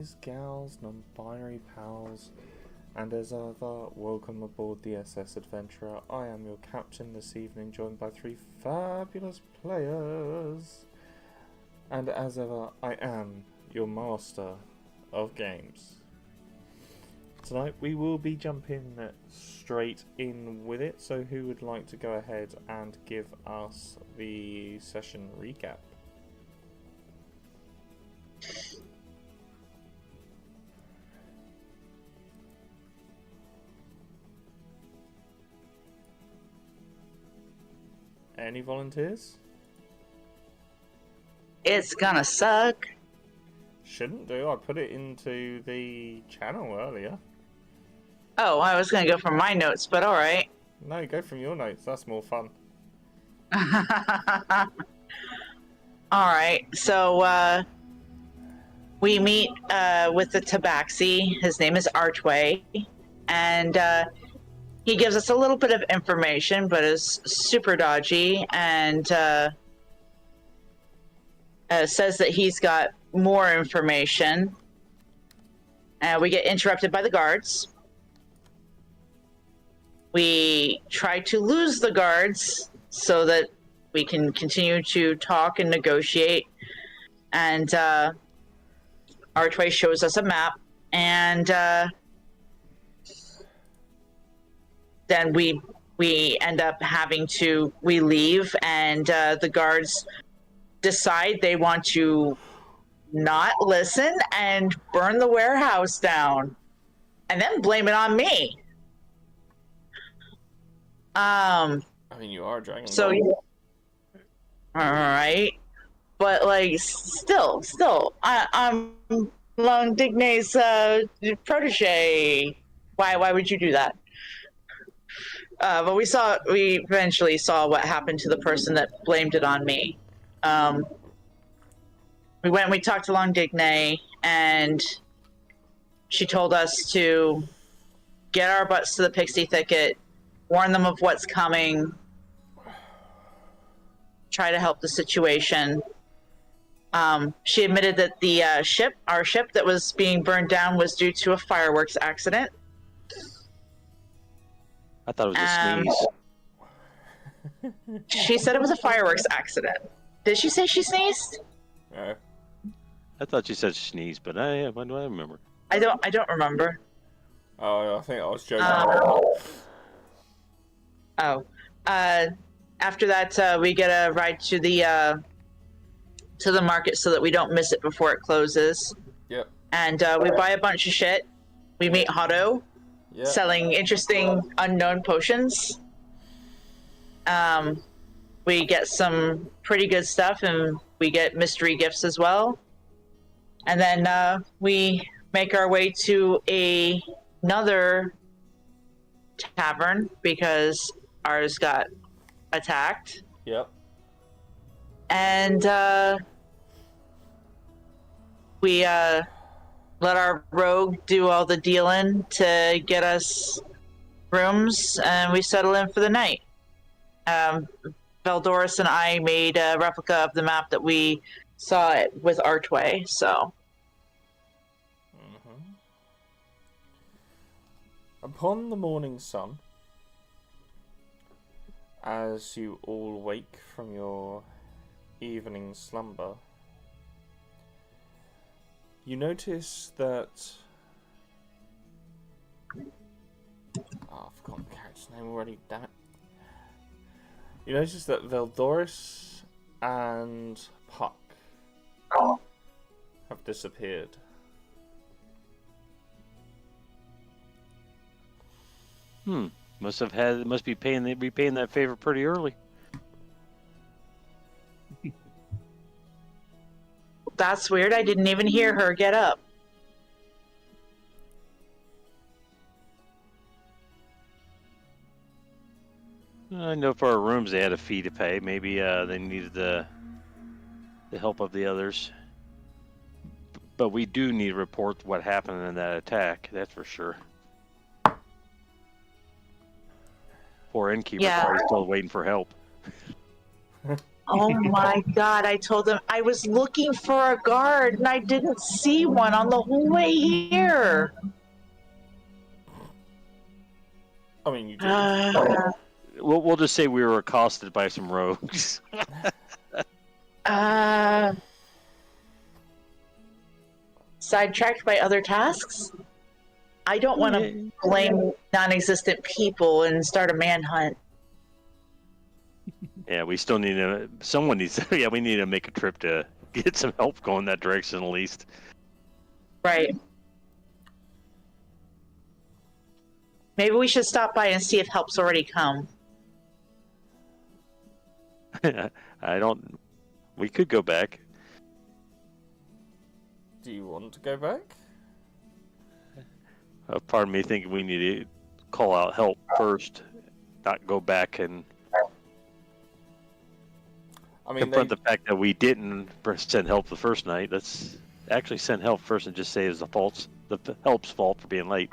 gals, non-binary pals, and as ever, welcome aboard the SS Adventurer. I am your captain this evening, joined by three fabulous players. And as ever, I am your master of games. Tonight we will be jumping straight in with it, so who would like to go ahead and give us the session recap? Any volunteers? It's gonna suck. Shouldn't do. I put it into the channel earlier. Oh, I was gonna go from my notes, but alright. No, go from your notes. That's more fun. Alright, so we meet with the tabaxi. His name is Archway, and he gives us a little bit of information, but is super dodgy, and says that he's got more information. We get interrupted by the guards. We try to lose the guards so that we can continue to talk and negotiate. And Archway shows us a map, and then we end up having to leave, and the guards decide they want to not listen and burn the warehouse down, and then blame it on me. I mean, you are Dragon So, Ball. all right, but like, still, I'm Long Dignay's protege. Why would you do that? But we eventually saw what happened to the person that blamed it on me. We went and we talked to Long Dignay, and she told us to get our butts to the Pixie Thicket, warn them of what's coming, try to help the situation. She admitted that the our ship that was being burned down was due to a fireworks accident. I thought it was a sneeze. She said it was a fireworks accident. Did she say she sneezed? No. I thought you said sneeze, but when do I remember? I don't remember. Oh, I think I was joking. After that, we get a ride to the market so that we don't miss it before it closes. Yep. And we buy a bunch of shit. We meet Hotto, Yep. selling interesting unknown potions. We get some pretty good stuff, and we get mystery gifts as well. And then we make our way to another tavern because ours got attacked. Yep. And we let our rogue do all the dealing to get us rooms, and we settle in for the night. Veldoris and I made a replica of the map that we saw it with Archway, so. Mm-hmm. Upon the morning sun, as you all wake from your evening slumber, you notice that... Oh, I've forgotten the character's name already, damn it. You notice that Veldoris and Puck have disappeared. Must be repaying that favor pretty early. That's weird. I didn't even hear her get up. I know for our rooms they had a fee to pay. Maybe they needed the help of the others. But we do need to report what happened in that attack. That's for sure. Poor innkeeper, probably still waiting for help. Oh my god, I told him I was looking for a guard and I didn't see one on the whole way here. I mean, you did. We'll just say we were accosted by some rogues. Sidetracked by other tasks? I don't want to blame non-existent people and start a manhunt. Yeah, we still need to. Someone needs to. Yeah, we need to make a trip to get some help going that direction at least. Right. Maybe we should stop by and see if help's already come. I don't. We could go back. Do you want to go back? Part of me thinking we need to call out help first, not go back and confront the fact that we didn't send help the first night. Let's actually send help first and just say it's the help's fault for being late.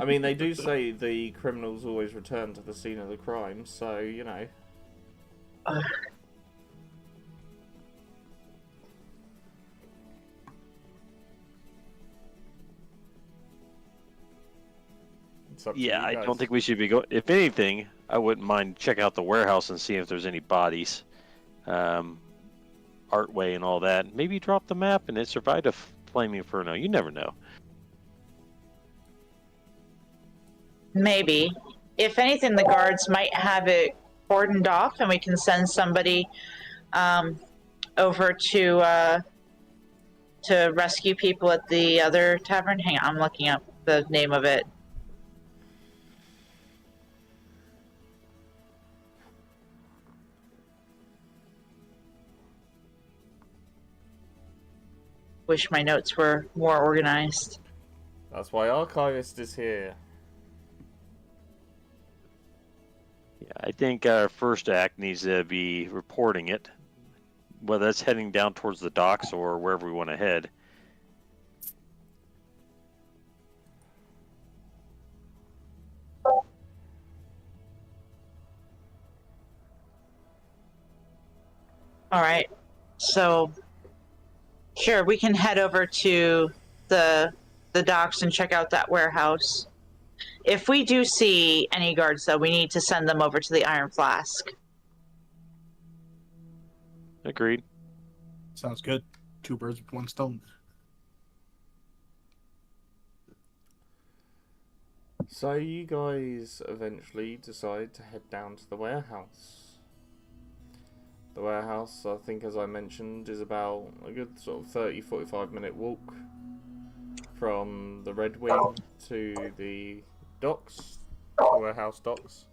I mean, they do say the criminals always return to the scene of the crime, so, you know. Yeah, I don't think we should be going. If anything, I wouldn't mind checking out the warehouse and seeing if there's any bodies. Artway and all that. Maybe drop the map and it survived a flaming inferno. You never know. Maybe. If anything, the guards might have it cordoned off and we can send somebody over to rescue people at the other tavern. Hang on, I'm looking up the name of it. Wish my notes were more organized. That's why Archivist is here. Yeah, I think our first act needs to be reporting it, whether that's heading down towards the docks or wherever we want to head. All right, so sure, we can head over to the docks and check out that warehouse. If we do see any guards, though, we need to send them over to the Iron Flask. Agreed. Sounds good. 2 birds with 1 stone. So you guys eventually decide to head down to the warehouse. The warehouse, I think, as I mentioned, is about a good sort of 30-45 minute walk from the Red Wing to the docks, the warehouse docks.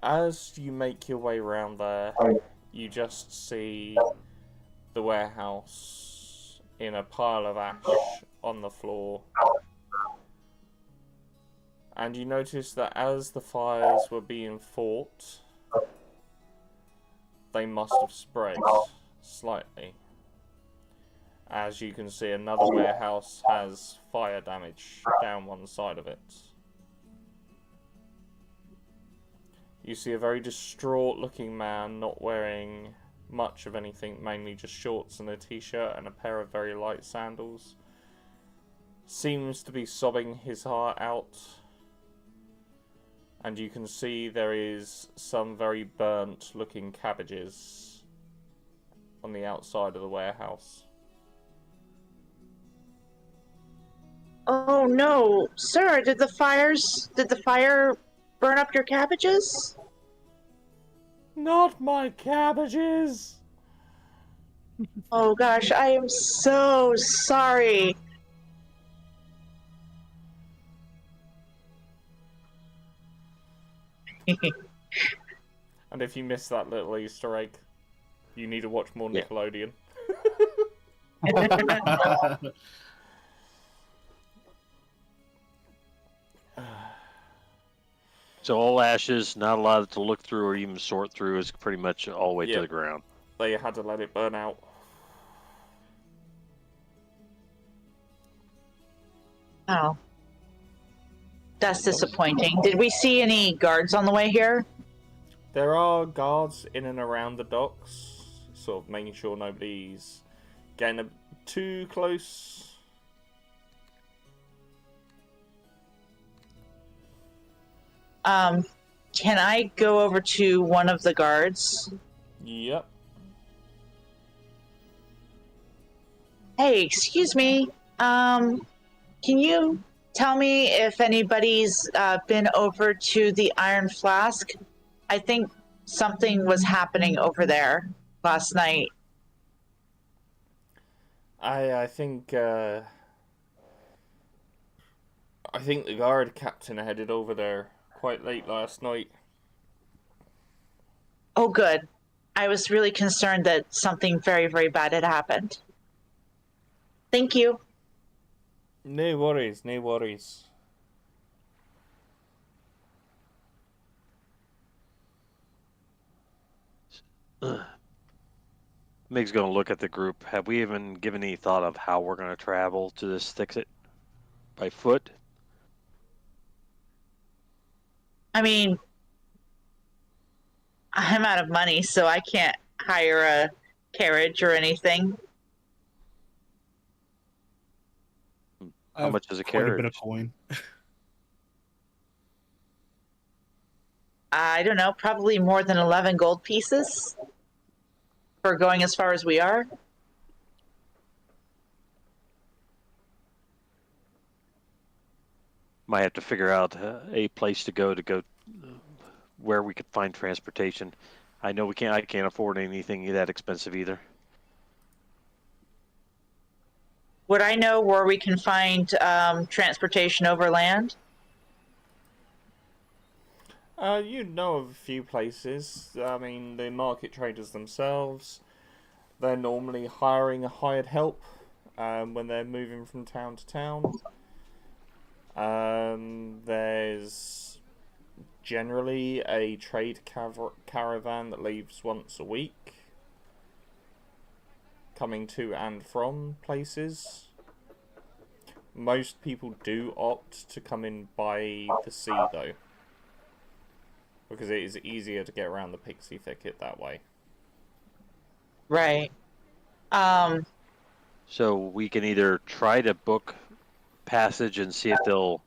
As you make your way around there, you just see the warehouse in a pile of ash on the floor. And you notice that as the fires were being fought, they must have spread slightly. As you can see, another warehouse has fire damage down one side of it. You see a very distraught looking man, not wearing much of anything, mainly just shorts and a t-shirt and a pair of very light sandals. Seems to be sobbing his heart out. And you can see there is some very burnt looking cabbages on the outside of the warehouse. Oh no, sir, did the fire burn up your cabbages? Not my cabbages! Oh gosh, I am so sorry. And if you missed that little Easter egg, you need to watch more Nickelodeon. So all ashes, not a lot to look through or even sort through, is pretty much all the way to the ground. They had to let it burn out. Oh. That's disappointing. Did we see any guards on the way here? There are guards in and around the docks, sort of making sure nobody's getting too close. Can I go over to one of the guards? Yep. Hey, excuse me. Can you tell me if anybody's been over to the Iron Flask? I think something was happening over there last night. I think the guard captain headed over there quite late last night. Oh, good. I was really concerned that something very, very bad had happened. Thank you. No worries, no worries. Meg's going to look at the group. Have we even given any thought of how we're going to travel to this thicket? By foot? I mean, I'm out of money, so I can't hire a carriage or anything. How much is a Quite a bit of carriage? coin. I don't know, probably more than 11 gold pieces for going as far as we are. Might have to figure out a place to go where we could find transportation. I know I can't afford anything that expensive either. Would I know where we can find transportation overland? You know of a few places. I mean, the market traders themselves, they're normally hiring a hired help when they're moving from town to town. There's generally a trade caravan that leaves once a week, coming to and from places. Most people do opt to come in by the sea, though, because it is easier to get around the pixie thicket that way. Right. So we can either try to book passage and see if they'll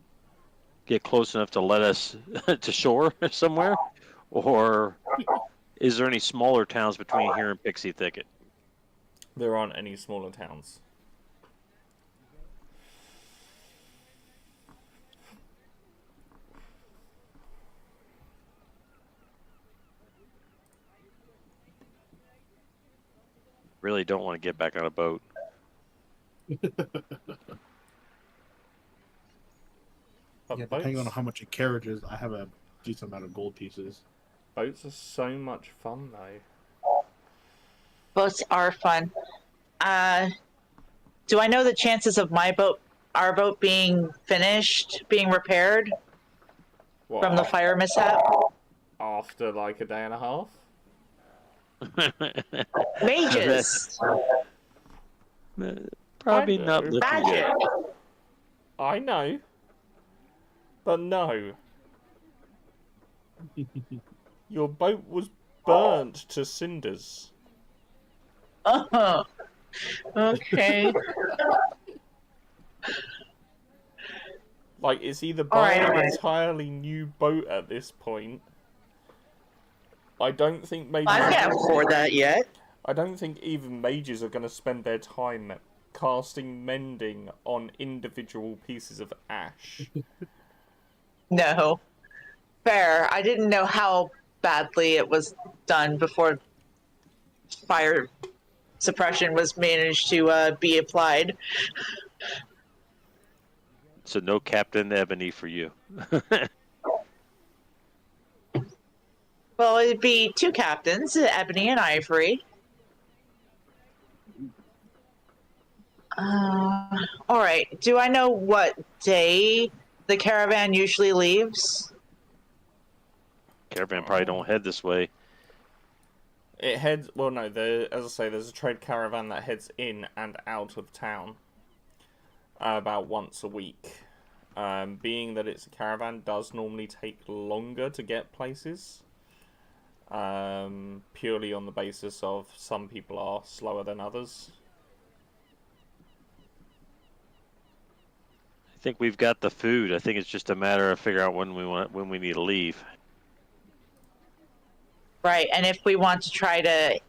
get close enough to let us to shore somewhere, or is there any smaller towns between here and Pixie Thicket? There aren't any smaller towns. Really don't want to get back on a boat. But Yeah, depending on how much a carriage is, I have a decent amount of gold pieces. boats are so much fun, though. Boats are fun. Do I know the chances of our boat being finished, being repaired What, from the fire mishap? after like a day and a half? Mages! Probably I not know. looking Magic! good. I know. But no. Your boat was burnt to cinders. Oh, okay. Like, it's either Alright, buying an alright. entirely new boat at this point. I don't think maybe... I can't afford that yet. I don't think even mages are going to spend their time casting mending on individual pieces of ash. No. Fair. I didn't know how badly it was done before fire suppression was managed to be applied. So no Captain Ebony for you. Well, it'd be two captains, Ebony and Ivory. All right. Do I know what day the caravan usually leaves? Caravan probably don't head this way. It heads... Well, no, as I say, there's a trade caravan that heads in and out of town about once a week. Being that it's a caravan does normally take longer to get places. purely on the basis of some people are slower than others. I think we've got the food. I think it's just a matter of figuring out when we need to leave. Right, and if we want to try to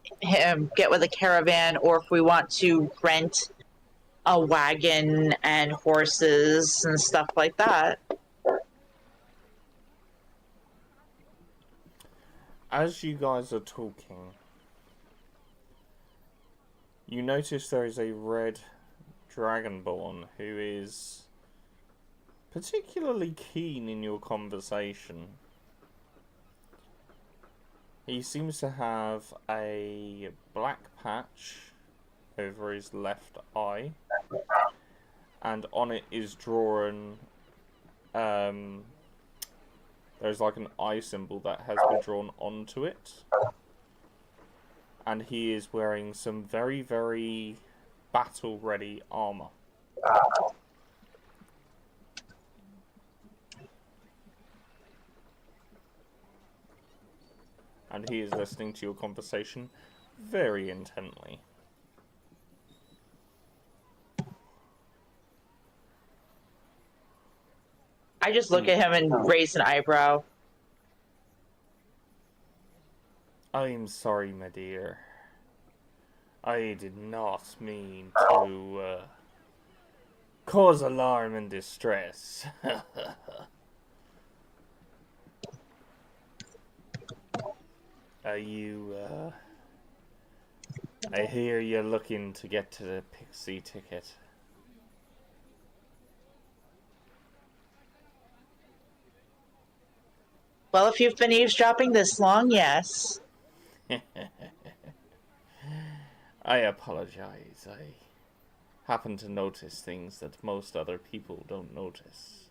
get with a caravan, or if we want to rent a wagon and horses and stuff like that. As you guys are talking, you notice there is a red dragonborn who is particularly keen in your conversation. He seems to have a black patch over his left eye, and on it is drawn, there's like an eye symbol that has been drawn onto it, and he is wearing some very, very battle-ready armor. And he is listening to your conversation very intently. I just look at him and raise an eyebrow. I'm sorry, my dear. I did not mean to cause alarm and distress. I hear you're looking to get to the Pixie ticket. Well, if you've been eavesdropping this long, yes. I apologize. I happen to notice things that most other people don't notice.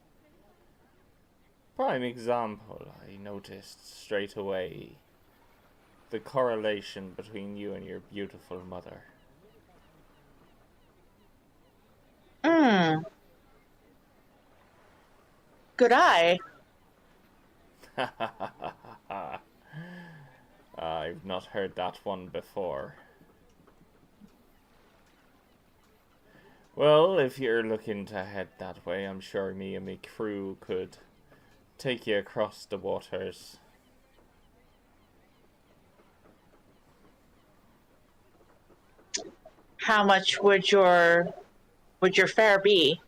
Prime example, I noticed straight away the correlation between you and your beautiful mother. Good eye. I've not heard that one before. Well, if you're looking to head that way, I'm sure me and my crew could take you across the waters. How much would your fare be?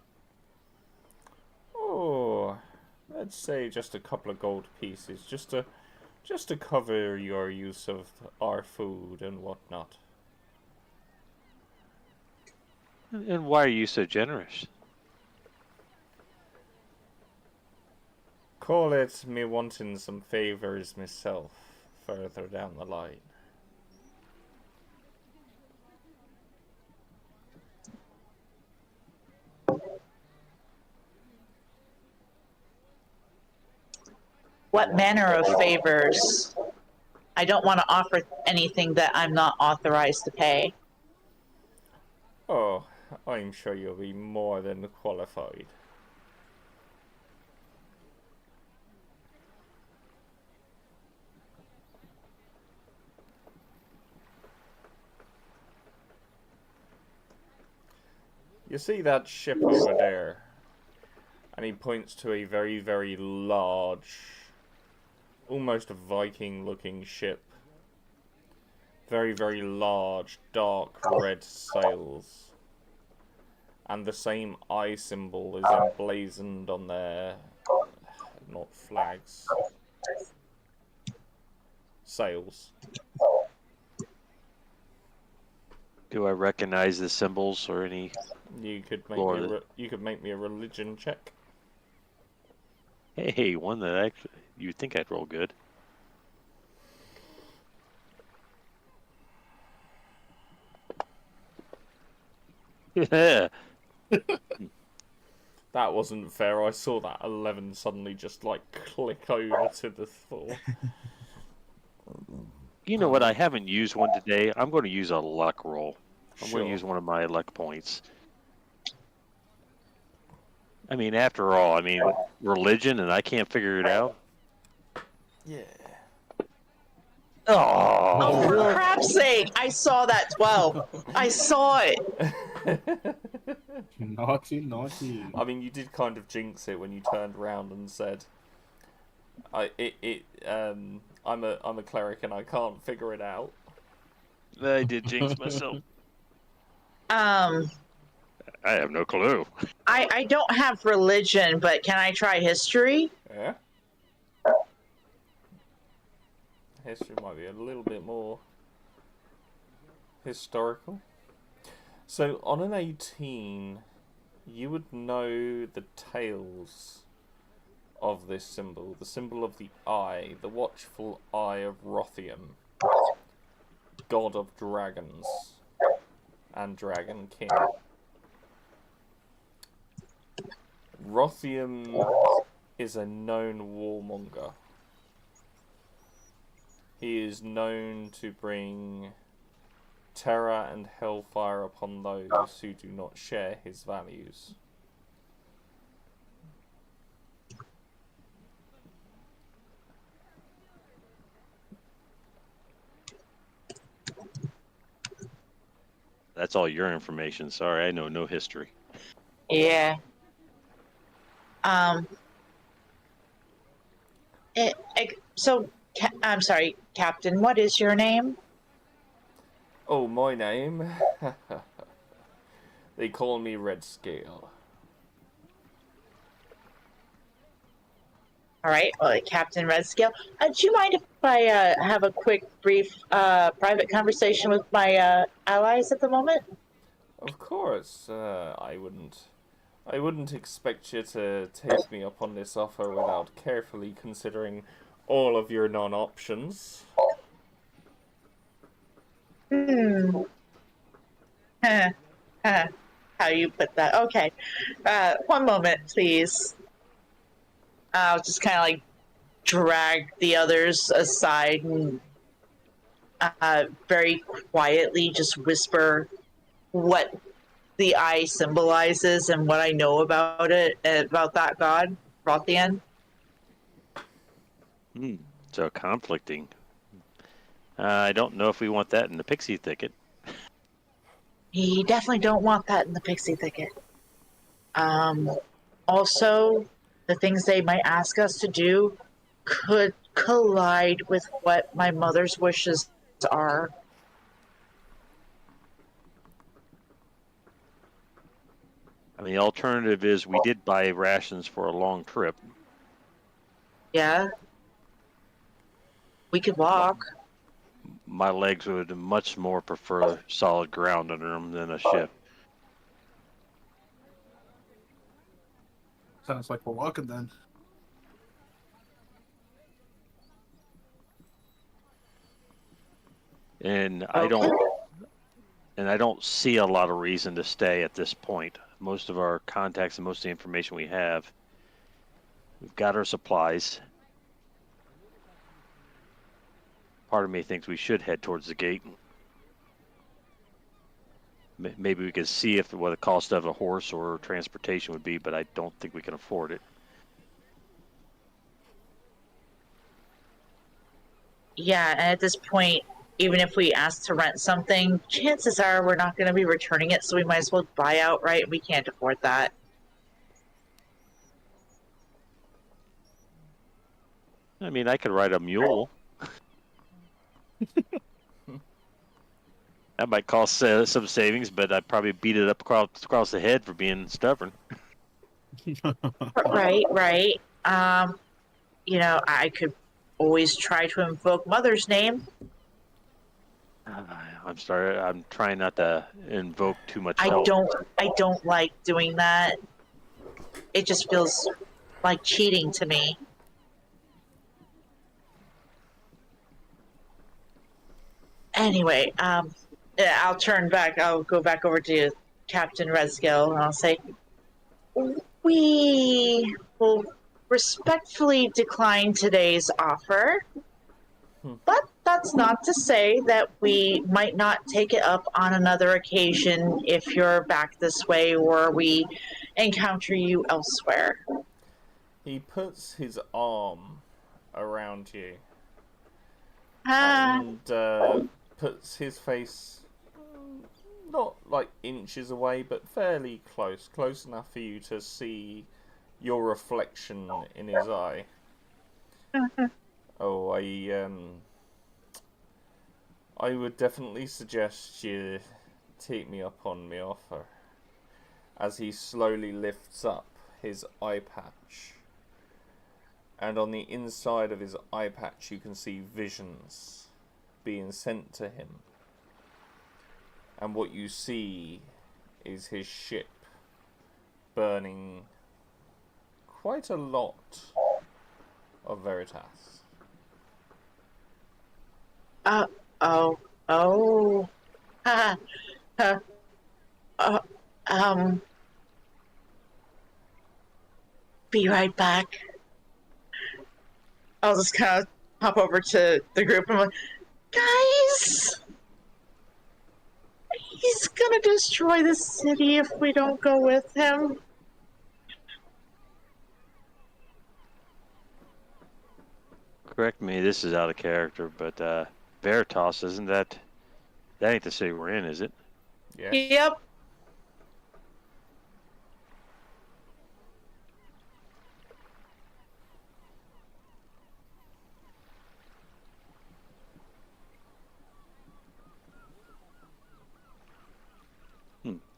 Oh, let's say just a couple of gold pieces, just to cover your use of our food and whatnot. And why are you so generous? Call it me wanting some favours myself further down the line. What manner of favors? I don't want to offer anything that I'm not authorized to pay. Oh, I'm sure you'll be more than qualified. You see that ship over there? And he points to a very, very large, almost Viking-looking ship. Very, very large, dark red sails. And the same eye symbol is emblazoned on their, not flags, sails. Do I recognize the symbols or any? You could make me a religion check. Hey, one that actually you think I'd roll good. Yeah. That wasn't fair. I saw that 11 suddenly just like click over to the 4. You know what? I haven't used one today. I'm going to use a luck roll. I'm going Sure. to use one of my luck points. I mean, after all, religion, and I can't figure it out. Yeah. Oh, for Oh, crap's sake! I saw that 12. I saw it. Naughty, naughty. I mean, you did kind of jinx it when you turned around and said, I'm a cleric and I can't figure it out." I did jinx myself. Um, I have no clue. I don't have religion, but can I try history? Yeah. History might be a little bit more historical. So on an 18, you would know the tales of this symbol. The symbol of the eye, the watchful eye of Rothium, god of dragons and dragon king. Rothium is a known warmonger. He is known to bring terror and hellfire upon those who do not share his values. That's all your information. Sorry, I know no history. Yeah. I'm sorry, Captain. What is your name? Oh, my name? They call me Red Scale. All right, Captain Redscale. Do you mind if I have a quick, brief, private conversation with my allies at the moment? Of course, I wouldn't expect you to take me up on this offer without carefully considering all of your non-options. How you put that? Okay. One moment, please. I'll just kind of like drag the others aside and very quietly just whisper what the eye symbolizes and what I know about it, about that god, Rothian. So conflicting. I don't know if we want that in the pixie thicket. You definitely don't want that in the pixie thicket. Also, the things they might ask us to do could collide with what my mother's wishes are. I mean, the alternative is we did buy rations for a long trip. Yeah? We could walk. My legs would much more prefer solid ground under them than a ship. Sounds like we're walking then. And I don't see a lot of reason to stay at this point. Most of our contacts and most of the information we have, we've got our supplies. Part of me thinks we should head towards the gate. Maybe we could see what the cost of a horse or transportation would be, but I don't think we can afford it. Yeah, and at this point, even if we ask to rent something, chances are we're not going to be returning it, so we might as well buy outright. We can't afford that. I mean, I could ride a mule. That might cost some savings, but I'd probably beat it up across the head for being stubborn. Right. I could always try to invoke Mother's name. I'm sorry. I'm trying not to invoke too much I help. don't like doing that. It just feels like cheating to me. Anyway, I'll go back over to Captain Redskill, and I'll say, we will respectfully decline today's offer, but that's not to say that we might not take it up on another occasion if you're back this way or we encounter you elsewhere. He puts his arm around you and puts his face not like inches away, but fairly close enough for you to see your reflection in his eye. Oh, I would definitely suggest you take me up on my offer. As he slowly lifts up his eye patch, and on the inside of his eye patch you can see visions being sent to him. And what you see is his ship burning quite a lot of Veritas. Oh. Ha, ha, um, be right back. I'll just kind of hop over to the group and I'm like, guys, he's gonna destroy the city if we don't go with him. Correct me, this is out of character, but Veritas, isn't that ain't the city we're in, is it? Yes. Yep.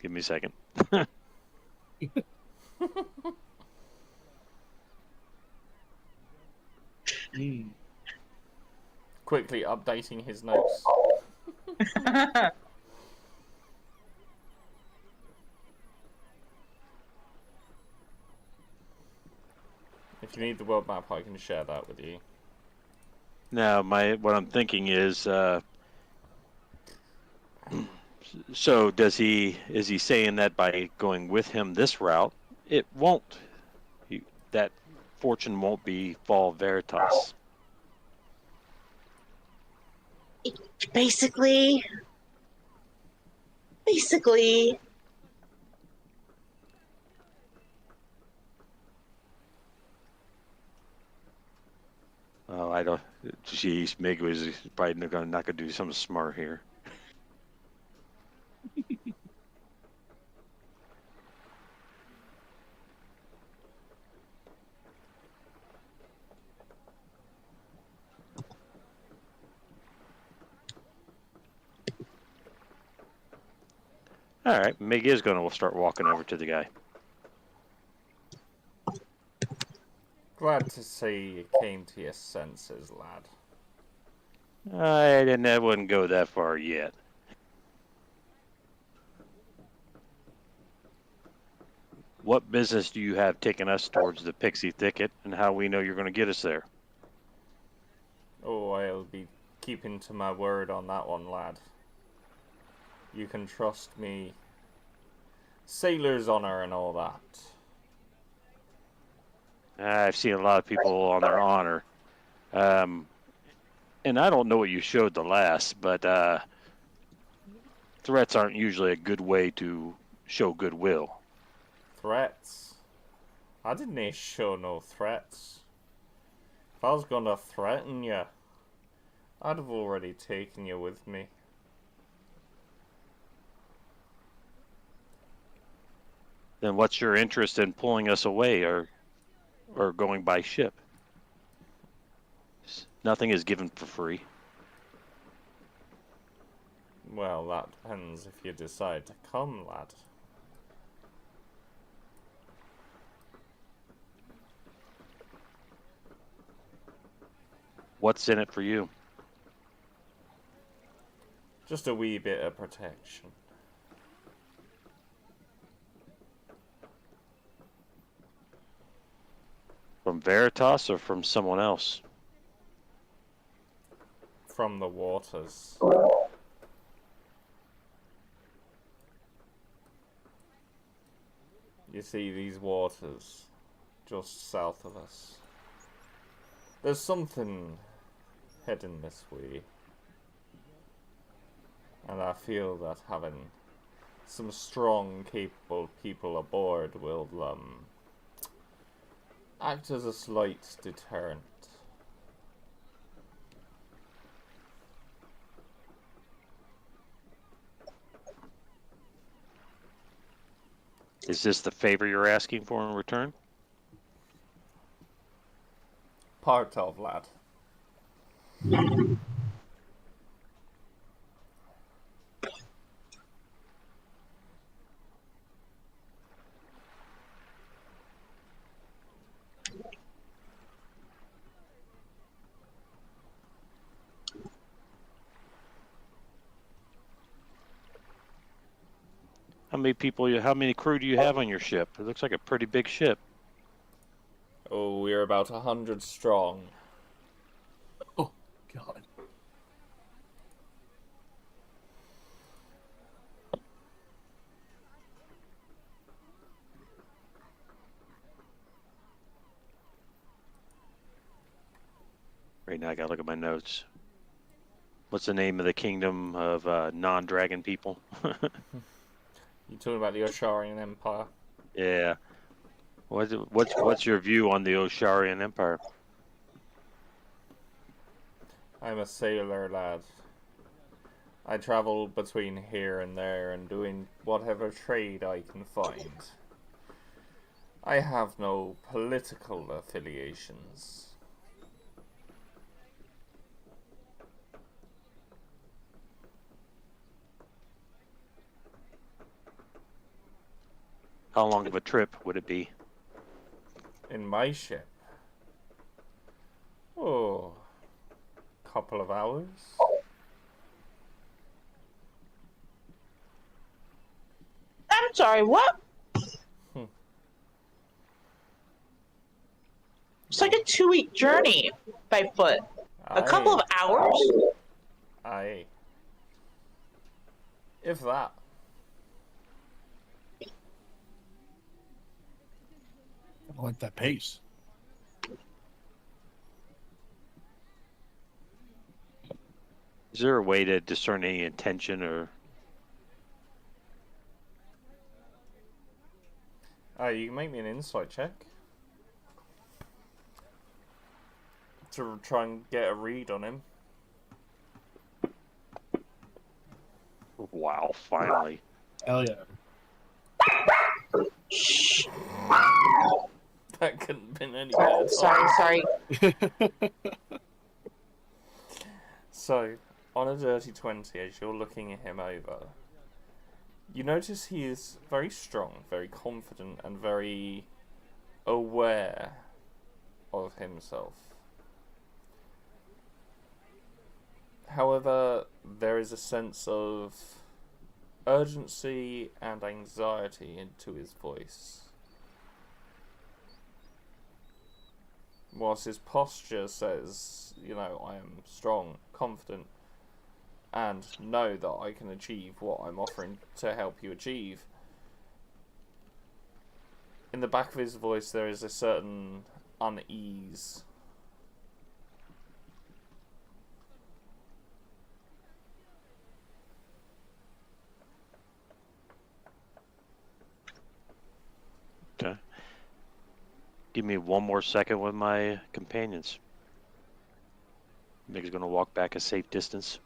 Give me a second. Quickly updating his notes. If you need the world map, I can share that with you. Now, what I'm thinking is, so is he saying that by going with him this route, it won't, that fortune won't befall Veritas? Basically. Oh, I don't. Jeez, Meg was probably not gonna do something smart here. All right, Meg is gonna start walking over to the guy. Glad to see you came to your senses, lad. I wouldn't go that far yet. What business do you have taking us towards the Pixie Thicket, and how we know you're going to get us there? Oh, I'll be keeping to my word on that one, lad. You can trust me. Sailor's honor and all that. I've seen a lot of people on their honor. And I don't know what you showed the last, but threats aren't usually a good way to show goodwill. Threats? I didn't show no threats. If I was gonna threaten you, I'd have already taken you with me. Then what's your interest in pulling us away or going by ship? Nothing is given for free. Well, that depends if you decide to come, lad. What's in it for you? Just a wee bit of protection. From Veritas or from someone else? From the waters. You see these waters just south of us. There's something heading this way. And I feel that having some strong, capable people aboard will act as a slight deterrent. Is this the favor you're asking for in return? Part of, lad. How many crew do you have on your ship? It looks like a pretty big ship. Oh, we're about 100 strong. Oh, God. Right now I gotta look at my notes. What's the name of the kingdom of non-dragon people? You talking about the Osharian Empire? Yeah. What's your view on the Osharian Empire? I'm a sailor, lad. I travel between here and there and doing whatever trade I can find. I have no political affiliations. How long of a trip would it be? In my ship? Oh, couple of hours? I'm sorry, what? It's like a 2-week journey by foot. A couple of hours? Aye. If that. I like that pace. Is there a way to discern any intention or... You can make me an insight check. To try and get a read on him. Wow, finally. Hell yeah. That couldn't have been any better. Sorry. So, on a dirty 20, as you're looking at him over, you notice he is very strong, very confident, and very aware of himself. However, there is a sense of urgency and anxiety into his voice. Whilst his posture says, you know, I am strong, confident, and know that I can achieve what I'm offering to help you achieve. In the back of his voice there is a certain unease. Okay. Give me one more second with my companions. Mick's gonna walk back a safe distance.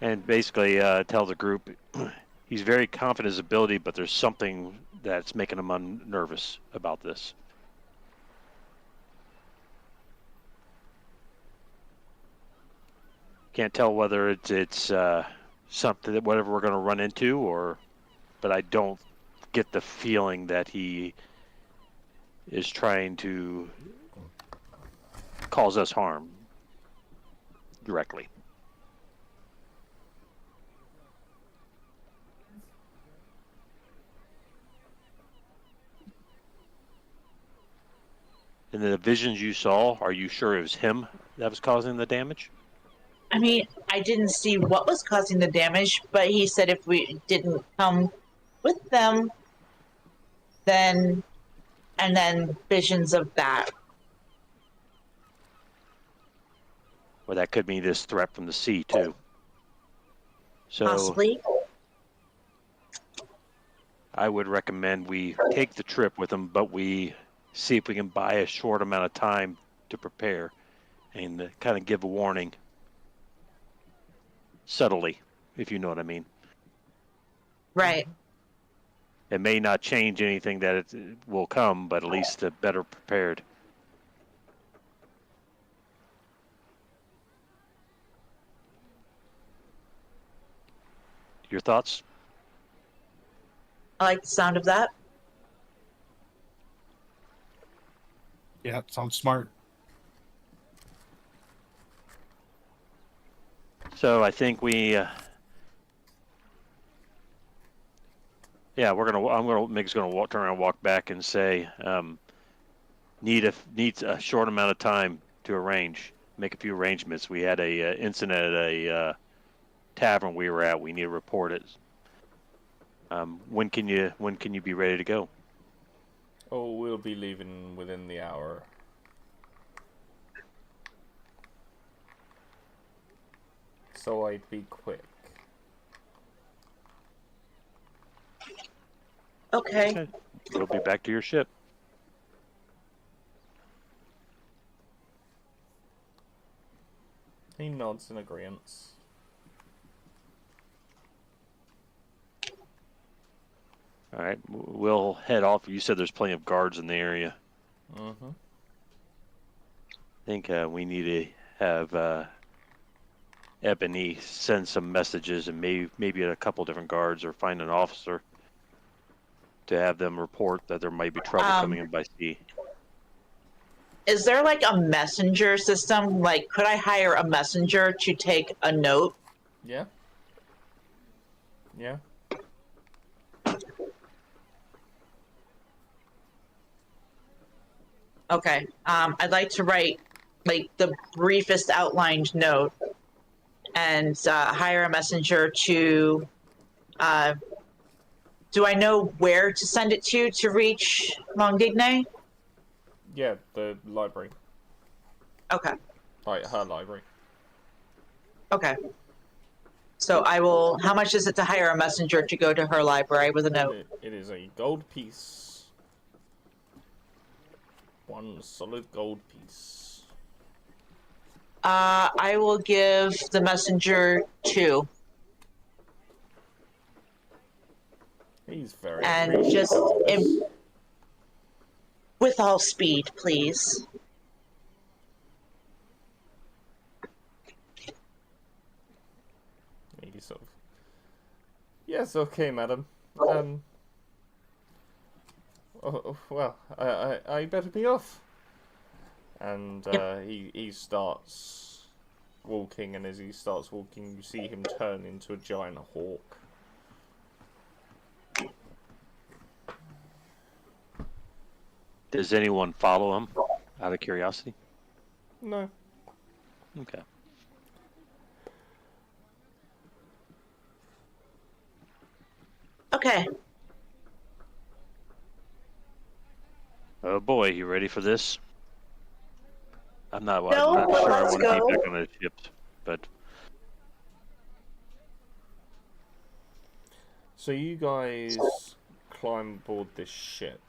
And basically tell the group he's very confident in his ability, but there's something that's making him nervous about this. Can't tell whether it's something that whatever we're going to run into, but I don't get the feeling that he is trying to cause us harm directly. In the visions you saw, are you sure it was him that was causing the damage? I mean, I didn't see what was causing the damage, but he said if we didn't come with them, then visions of that. Or that could mean this threat from the sea too. So Possibly. I would recommend we take the trip with him, but we see if we can buy a short amount of time to prepare and kind of give a warning subtly, if you know what I mean. Right. It may not change anything that it will come, but at least better prepared. Your thoughts? I like the sound of that. Yeah, sounds smart. So I think we, Mick's gonna turn around and walk back and say, needs a short amount of time to make a few arrangements. We had a incident at a tavern we were at. We need to report it. When can you be ready to go? Oh, we'll be leaving within the hour. So I'd be quick. Okay. We'll be back to your ship. He nods in agreement. All right, we'll head off. You said there's plenty of guards in the area. Mm-hmm. I think we need to have Ebony send some messages and maybe a couple different guards, or find an officer to have them report that there might be trouble coming in by sea. Is there like a messenger system? Like, could I hire a messenger to take a note? Yeah. Yeah. Okay. I'd like to write like the briefest outlined note and hire a messenger to. Do I know where to send it to reach Mondigne? Yeah, the library. Okay. Like, her library. Okay. So I will. How much is it to hire a messenger to go to her library with a note? It is a gold piece. One solid gold piece. I will give the messenger 2. He's very And appreciative just of this. with all speed, please. He sort of, yes, okay, madam. Well, I better be off. And he starts walking, and as he starts walking, you see him turn into a giant hawk. Does anyone follow him out of curiosity? No. Okay. Okay. Oh boy, you ready for this? I'm not No, sure I let's want to go. be back on the ship, but So you guys climb aboard this ship.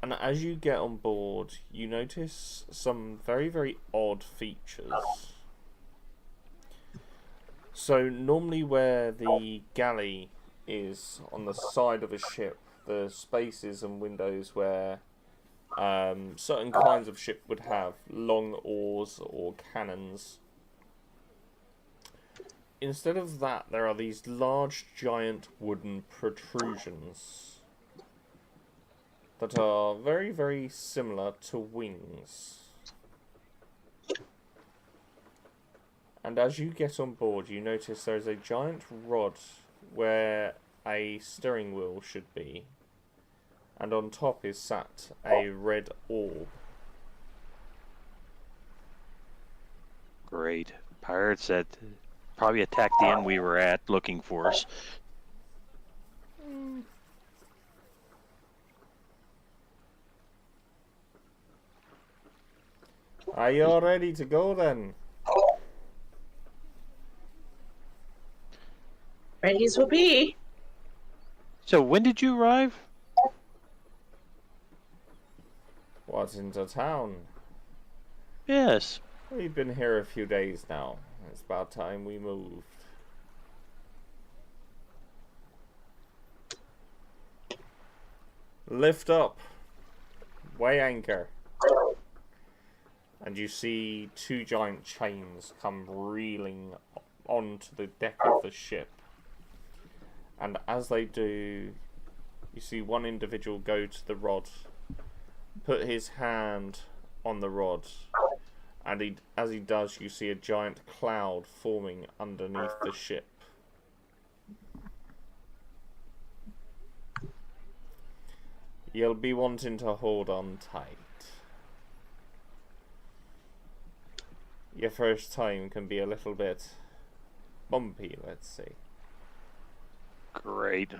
And as you get on board, you notice some very, very odd features. So normally where the galley is on the side of a ship, the spaces and windows where certain kinds of ship would have long oars or cannons. Instead of that, there are these large, giant wooden protrusions that are very, very similar to wings. And as you get on board, you notice there is a giant rod where a steering wheel should be. And on top is sat a red orb. great. Pirates that probably attacked the inn we were at looking for us. Are you all ready to go then? Ready as will be. So when did you arrive? What's into town? Yes. We've been here a few days now. It's about time we moved. Lift up. Weigh anchor. And you see two giant chains come reeling onto the deck of the ship. And as they do, you see one individual go to the rod, put his hand on the rod, and as he does, you see a giant cloud forming underneath the ship. You'll be wanting to hold on tight. Your first time can be a little bit bumpy, let's see. Great.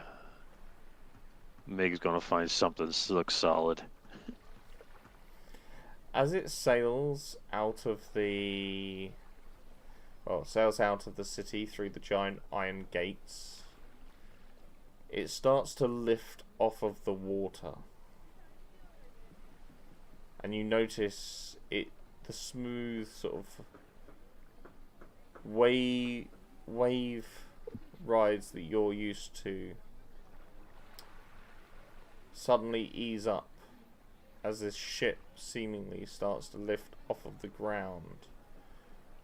Meg's gonna find something that looks solid. As it sails out of the... Well, sails out of the city through the giant iron gates, it starts to lift off of the water. And you notice the smooth sort of wave rides that you're used to suddenly ease up as this ship seemingly starts to lift off of the ground,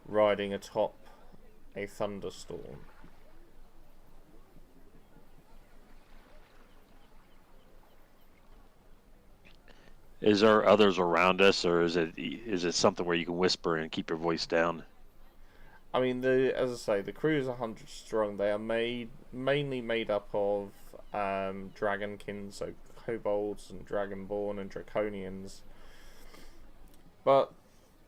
riding atop a thunderstorm. Is there others around us, or is it something where you can whisper and keep your voice down? I mean, as I say, the crew is 100 strong. They are mainly made up of dragonkin, so kobolds and dragonborn and draconians. But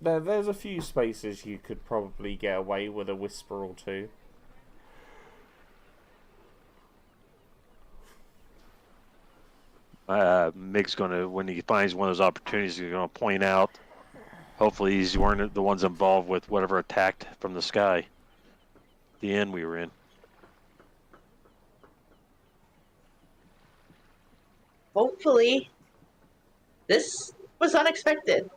there's a few spaces you could probably get away with a whisper or two. Mick's gonna, when he finds one of those opportunities, he's gonna point out. Hopefully, these weren't the ones involved with whatever attacked from the sky. The inn we were in. Hopefully. This was unexpected.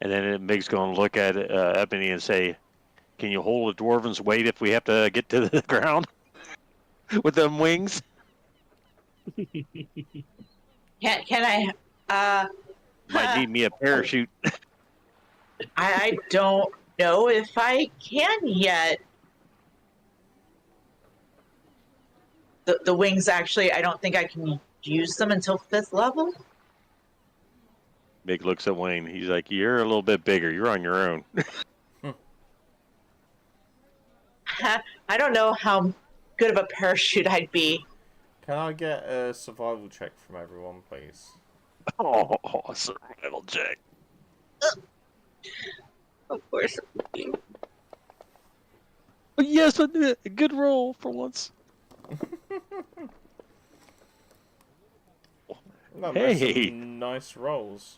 And then Mick's gonna look at Ebony and say, "Can you hold a dwarven's weight if we have to get to the ground with them wings?" Can I? Might need me a parachute. I don't know if I can yet. The wings actually, I don't think I can use them until 5th level. Mick looks at Wayne. He's like, "You're a little bit bigger. You're on your own." I don't know how good of a parachute I'd be. Can I get a survival check from everyone, please? Oh, survival check. Of course. Yes, a good roll for once. No, Hey. some nice rolls.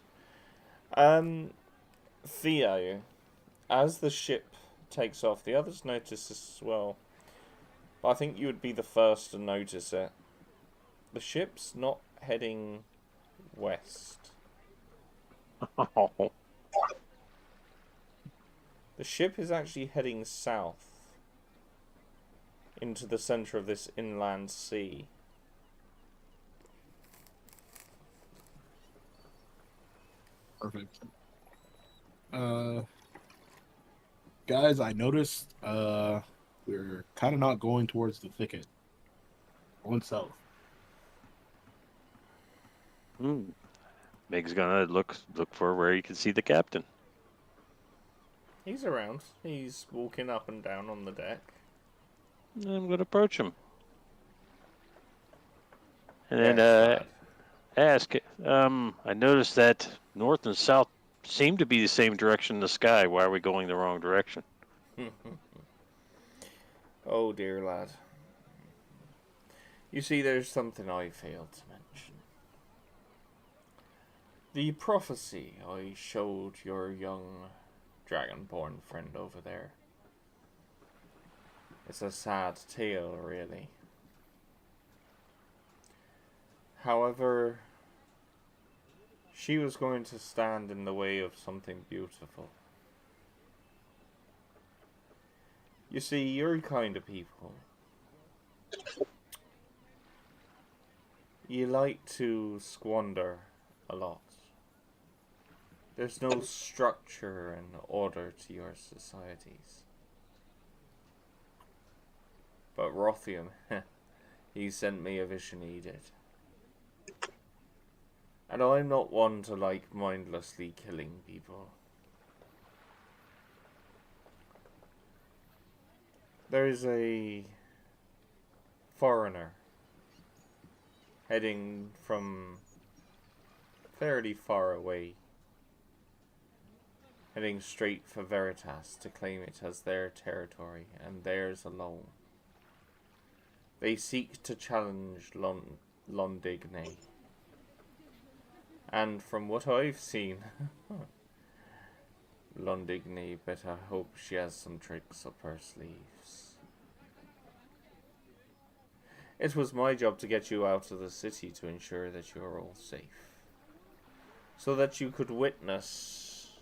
Theo, as the ship takes off, the others notice this as well. But I think you would be the first to notice it. The ship's not heading west. Oh. The ship is actually heading south into the center of this inland sea. Perfect. Guys, I noticed we're kind of not going towards the thicket. Going south. Meg's gonna look for where you can see the captain. He's around. He's walking up and down on the deck. I'm gonna approach him. And then Yes, ask, I noticed that north and south seem to be the same direction in the sky. Why are we going the wrong direction? Oh dear lad. You see, there's something I failed to mention. The prophecy I showed your young dragonborn friend over there. It's a sad tale, really. However, she was going to stand in the way of something beautiful. You see, your kind of people You like to squander a lot. There's no structure and order to your societies. But Rothium, he sent me a vision, he did. And I'm not one to like mindlessly killing people. There is a foreigner heading from fairly far away, heading straight for Veritas to claim it as their territory and theirs alone. They seek to challenge Londigne. And from what I've seen, Londigne better hope she has some tricks up her sleeves. It was my job to get you out of the city to ensure that you are all safe, so that you could witness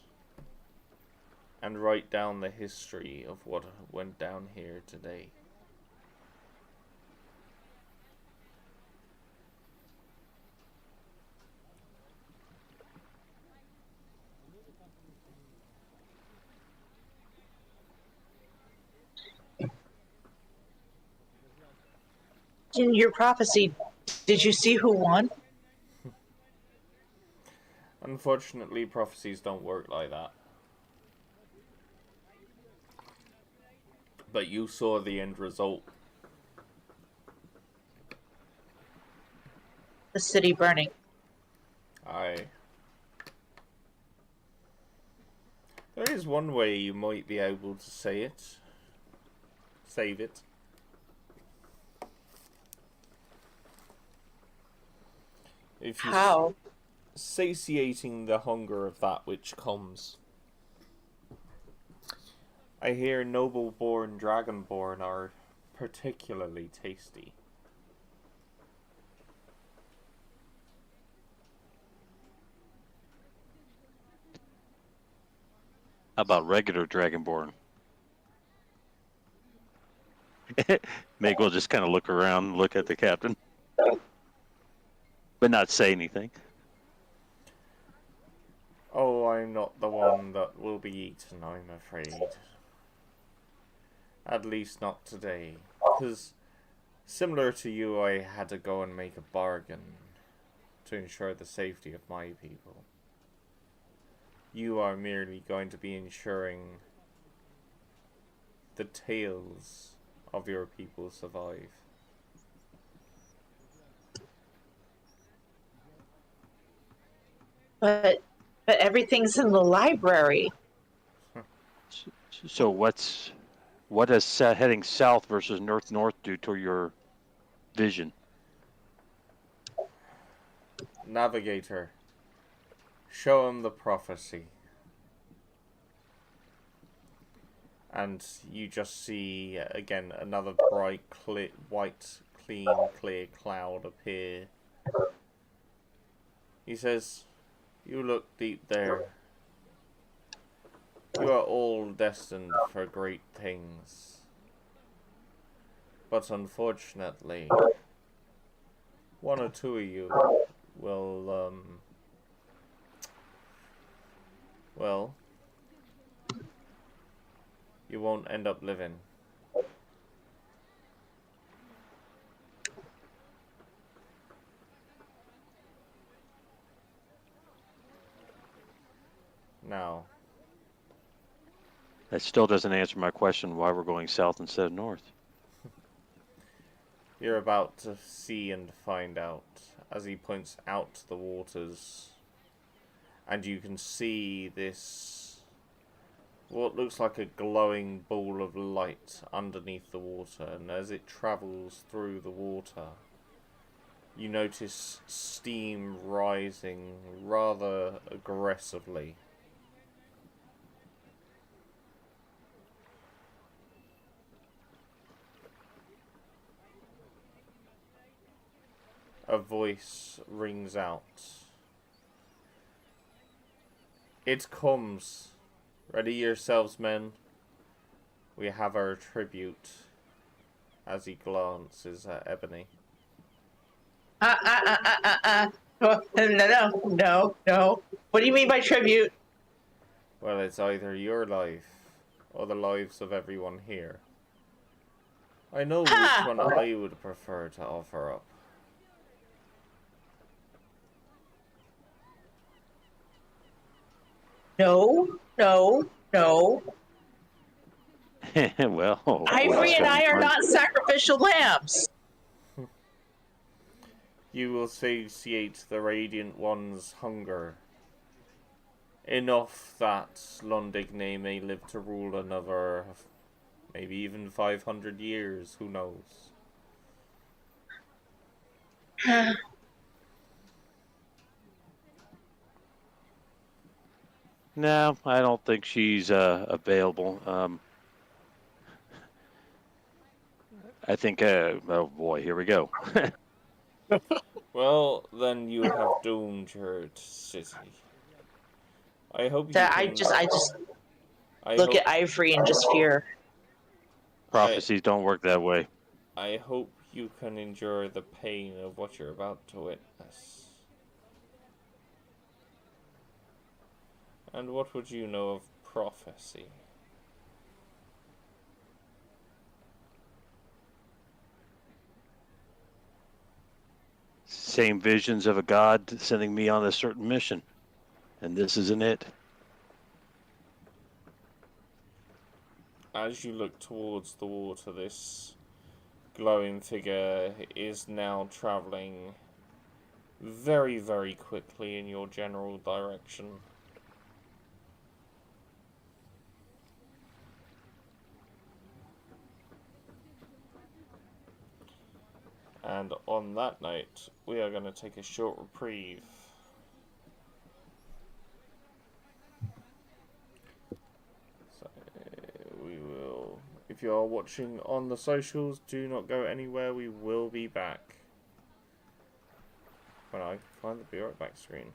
and write down the history of what went down here today. In your prophecy, did you see who won? Unfortunately, prophecies don't work like that. But you saw the end result. The city burning. Aye. There is one way you might be able to say it. Save it. If you How? satiating the hunger of that which comes. I hear noble-born dragonborn are particularly tasty. How about regular Dragonborn? Meg will just kind of look around, look at the captain, but not say anything. Oh, I'm not the one that will be eaten, I'm afraid. At least not today. Because, similar to you, I had to go and make a bargain to ensure the safety of my people. You are merely going to be ensuring the tales of your people survive. But everything's in the library. So what does heading south versus north do to your vision? Navigator, show him the prophecy. And you just see, again, another bright, white, clear cloud appear. He says, "You look deep there. You are all destined for great things. But unfortunately, one or two of you will, well, you won't end up living." Now, That still doesn't answer my question why we're going south instead of north. you're about to see and find out, as he points out to the waters, and you can see this, what looks like a glowing ball of light underneath the water, and as it travels through the water, you notice steam rising rather aggressively. A voice rings out. "It comes. Ready yourselves, men. We have our tribute," as he glances at Ebony. No. What do you mean by tribute? Well, it's either your life or the lives of everyone here. I know which Ha! one I would prefer to offer up. No. Well, we'll Ivory and discover. I are not sacrificial lambs. You will satiate the Radiant One's hunger. Enough that Londigne may live to rule another, maybe even 500 years, who knows? No, I don't think she's available. I think. Oh boy, here we go. Well, then you have doomed your city. I hope you That can... I just I look hope, at Ivory and just fear. Prophecies don't work that way. I hope you can endure the pain of what you're about to witness. And what would you know of prophecy? Same visions of a god sending me on a certain mission, and this isn't it. As you look towards the water, this glowing figure is now travelling very, very quickly in your general direction. And on that note, we are going to take a short reprieve. So, we will... If you are watching on the socials, do not go anywhere. We will be back. When I find the Be Right Back screen.